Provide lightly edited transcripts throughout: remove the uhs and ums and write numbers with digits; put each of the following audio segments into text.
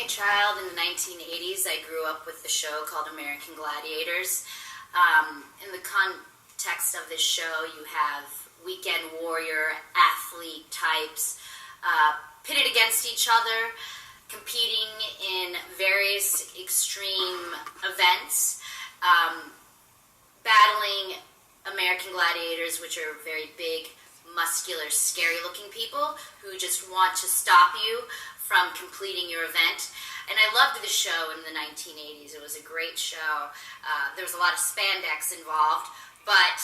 child in the 1980s, I grew up with the show called American Gladiators. In the context of this show, you have weekend warrior athlete types pitted against each other, competing in various extreme events, battling American gladiators, which are very big, muscular, scary-looking people who just want to stop you from completing your event. And I loved the show in the 1980s. It was a great show. There was a lot of spandex involved, but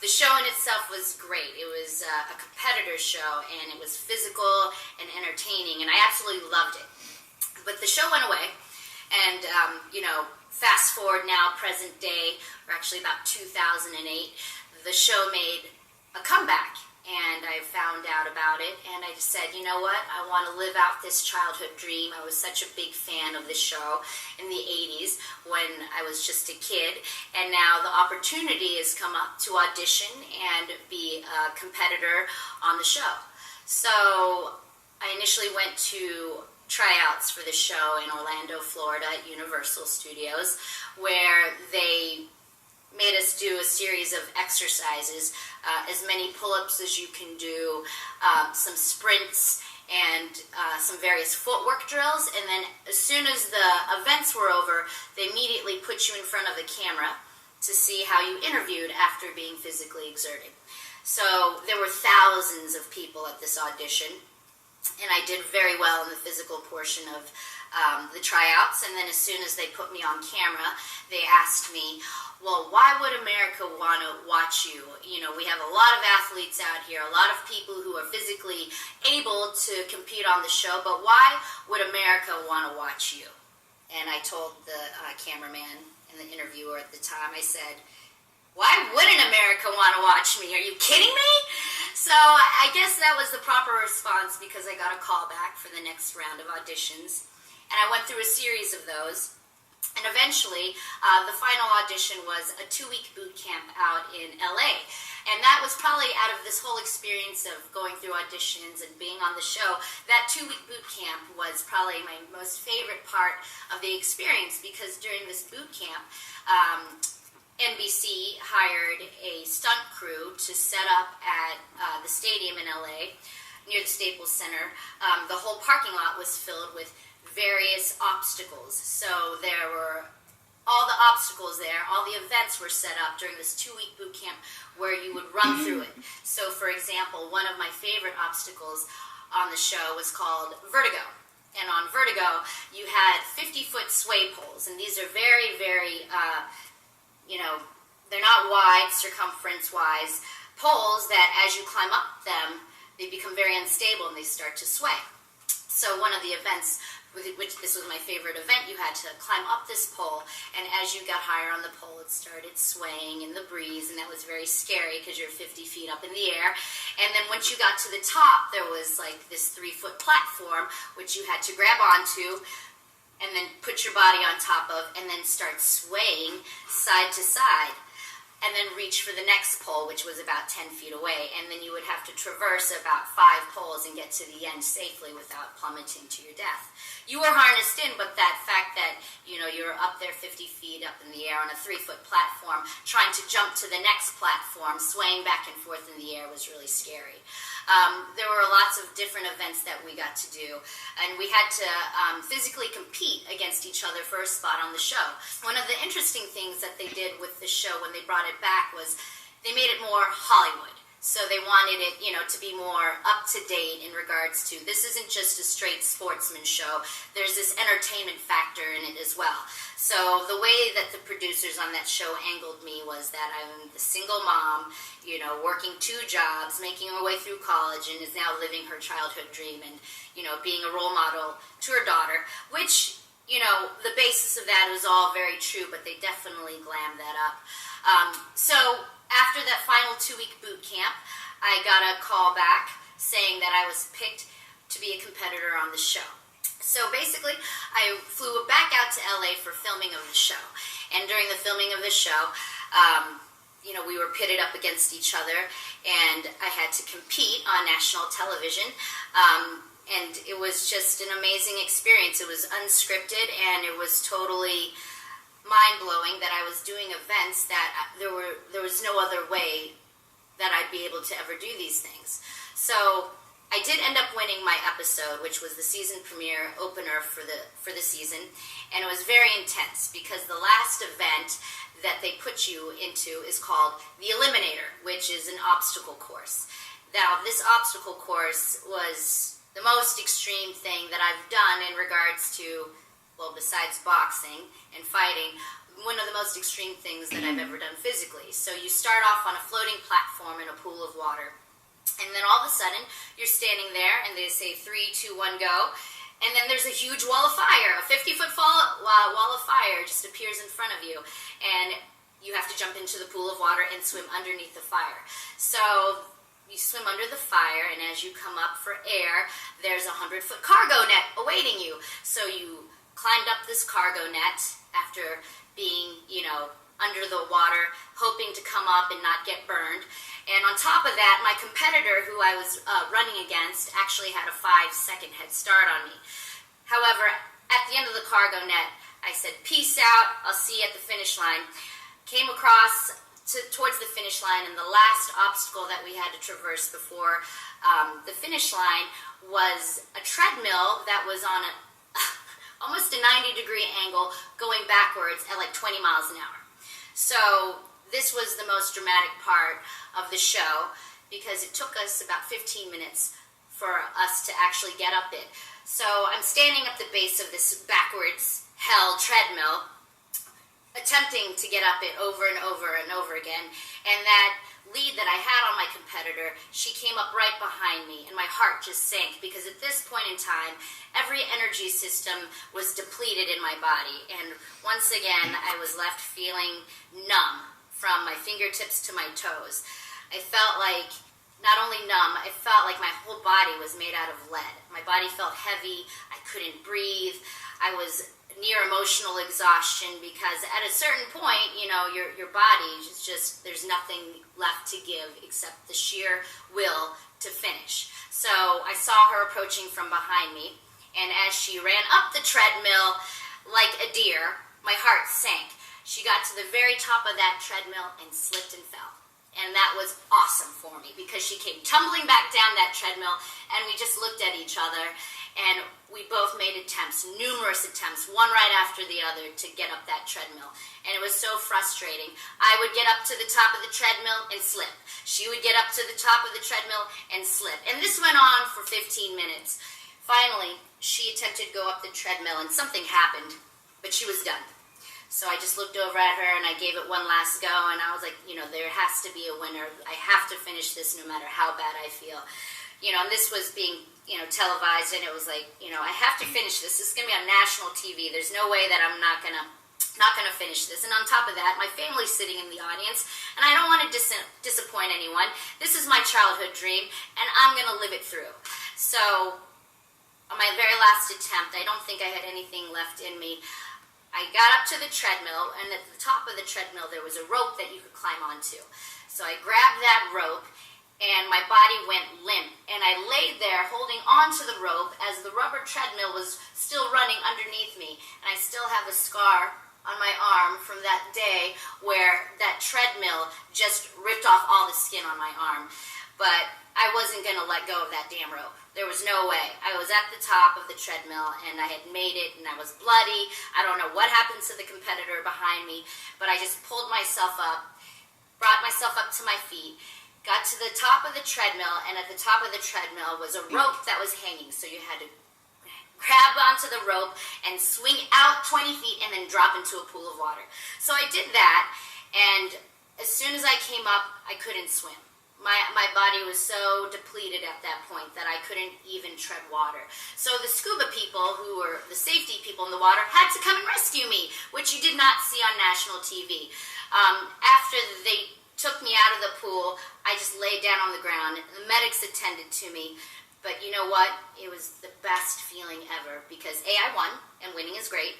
the show in itself was great. It was a competitor show, and it was physical and entertaining, and I absolutely loved it. But the show went away, and fast forward now, present day, or actually about 2008, the show made a comeback, and I found out about it, and I just said, you know what, I want to live out this childhood dream. I was such a big fan of this show in the 80s when I was just a kid, and now the opportunity has come up to audition and be a competitor on the show. So I initially went to tryouts for the show in Orlando, Florida at Universal Studios, where they made us do a series of exercises, as many pull-ups as you can do, some sprints, and some various footwork drills. And then as soon as the events were over, they immediately put you in front of the camera to see how you interviewed after being physically exerted. So there were thousands of people at this audition, and I did very well in the physical portion of the tryouts. And then as soon as they put me on camera, they asked me, well, why would America want to watch you? You know, we have a lot of athletes out here, a lot of people who are physically able to compete on the show, but why would America want to watch you? And I told the cameraman and the interviewer at the time, I said, why wouldn't America want to watch me? Are you kidding me? So I guess that was the proper response, because I got a call back for the next round of auditions. And I went through a series of those. And eventually, the final audition was a 2-week boot camp out in LA. And that was probably, out of this whole experience of going through auditions and being on the show, that 2-week boot camp was probably my most favorite part of the experience, because during this boot camp, NBC hired a stunt crew to set up at the stadium in LA, near the Staples Center. The whole parking lot was filled with various obstacles. So there were all the obstacles there, all the events were set up during this 2-week boot camp where you would run through it. So for example, one of my favorite obstacles on the show was called Vertigo. And on Vertigo, you had 50-foot sway poles, and these are very, very, they're not wide, circumference-wise poles that as you climb up them, they become very unstable and they start to sway. So one of the events, which this was my favorite event, you had to climb up this pole, and as you got higher on the pole, it started swaying in the breeze, and that was very scary because you're 50 feet up in the air. And then once you got to the top, there was like this 3-foot platform, which you had to grab onto, and then put your body on top of, and then start swaying side to side. And then reach for the next pole, which was about 10 feet away, and then you would have to traverse about 5 poles and get to the end safely without plummeting to your death. You were harnessed in, but that fact that, you're up there 50 feet up in the air on a 3-foot platform, trying to jump to the next platform, swaying back and forth in the air was really scary. There were lots of different events that we got to do, and we had to physically compete against each other for a spot on the show. One of the interesting things that they did with the show when they brought it back was they made it more Hollywood. So they wanted it, to be more up-to-date in regards to, this isn't just a straight sportsman show. There's this entertainment factor in it as well. So the way that the producers on that show angled me was that I'm the single mom, working 2 jobs, making her way through college, and is now living her childhood dream and, being a role model to her daughter, which, the basis of that was all very true, but they definitely glammed that up. So after that final 2-week boot camp, I got a call back saying that I was picked to be a competitor on the show. So basically, I flew back out to LA for filming of the show. And during the filming of the show, we were pitted up against each other, and I had to compete on national television. And it was just an amazing experience. It was unscripted, and it was totally mind-blowing that I was doing events that there was no other way that I'd be able to ever do these things. So I did end up winning my episode, which was the season premiere opener for the season, and it was very intense because the last event that they put you into is called the Eliminator, which is an obstacle course. Now, this obstacle course was the most extreme thing that I've done in regards to, well, besides boxing and fighting, one of the most extreme things that I've ever done physically. So you start off on a floating platform in a pool of water. And then all of a sudden, you're standing there, and they say 3, 2, 1, go. And then there's a huge wall of fire. A 50-foot wall of fire just appears in front of you. And you have to jump into the pool of water and swim underneath the fire. So you swim under the fire, and as you come up for air, there's a 100-foot cargo net awaiting you. So you climbed up this cargo net after being, under the water, hoping to come up and not get burned. And on top of that, my competitor who I was running against actually had a 5-second head start on me. However, at the end of the cargo net, I said, peace out, I'll see you at the finish line. Came across towards the finish line, and the last obstacle that we had to traverse before the finish line was a treadmill that was on almost a 90-degree angle going backwards at like 20 miles an hour. So this was the most dramatic part of the show because it took us about 15 minutes for us to actually get up it. So I'm standing at the base of this backwards hell treadmill, attempting to get up it over and over and over again. And that lead that I had on my competitor, she came up right behind me, and my heart just sank because at this point in time, every energy system was depleted in my body. And once again, I was left feeling numb from my fingertips to my toes. I felt like, not only numb, I felt like my whole body was made out of lead. My body felt heavy, I couldn't breathe, I was near emotional exhaustion because at a certain point, your body is just, there's nothing left to give except the sheer will to finish. So I saw her approaching from behind me, and as she ran up the treadmill like a deer, my heart sank. She got to the very top of that treadmill and slipped and fell. And that was awesome for me because she came tumbling back down that treadmill, and we just looked at each other, and we both made attempts, numerous attempts, one right after the other, to get up that treadmill. And it was so frustrating. I would get up to the top of the treadmill and slip. She would get up to the top of the treadmill and slip. And this went on for 15 minutes. Finally, she attempted to go up the treadmill, and something happened, but she was done. So I just looked over at her, and I gave it one last go, and I was like, there has to be a winner. I have to finish this no matter how bad I feel. And this was being, televised, and it was like, I have to finish this. This is going to be on national TV. There's no way that I'm not gonna finish this. And on top of that, my family's sitting in the audience, and I don't want to disappoint anyone. This is my childhood dream, and I'm going to live it through. So on my very last attempt, I don't think I had anything left in me. I got up to the treadmill, and at the top of the treadmill, there was a rope that you could climb onto. So I grabbed that rope, and my body went limp, and I laid there holding onto the rope as the rubber treadmill was still running underneath me. And I still have a scar on my arm from that day where that treadmill just ripped off all the skin on my arm. But I wasn't going to let go of that damn rope. There was no way. I was at the top of the treadmill, and I had made it, and I was bloody. I don't know what happened to the competitor behind me, but I just pulled myself up, brought myself up to my feet, got to the top of the treadmill, and at the top of the treadmill was a rope that was hanging, so you had to grab onto the rope and swing out 20 feet and then drop into a pool of water. So I did that, and as soon as I came up, I couldn't swim. My body was so depleted at that point that I couldn't even tread water. So the scuba people, who were the safety people in the water, had to come and rescue me, which you did not see on national TV. After they took me out of the pool, I just laid down on the ground. The medics attended to me. But you know what? It was the best feeling ever because A, I won, and winning is great.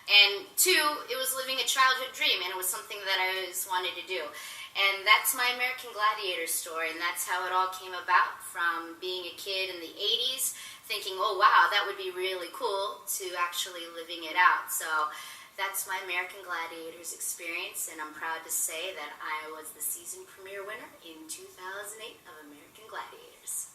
And 2, it was living a childhood dream, and it was something that I always wanted to do. And that's my American Gladiator story, and that's how it all came about, from being a kid in the 80s thinking, oh wow, that would be really cool, to actually living it out. So that's my American Gladiators experience, and I'm proud to say that I was the season premiere winner in 2008 of American Gladiators.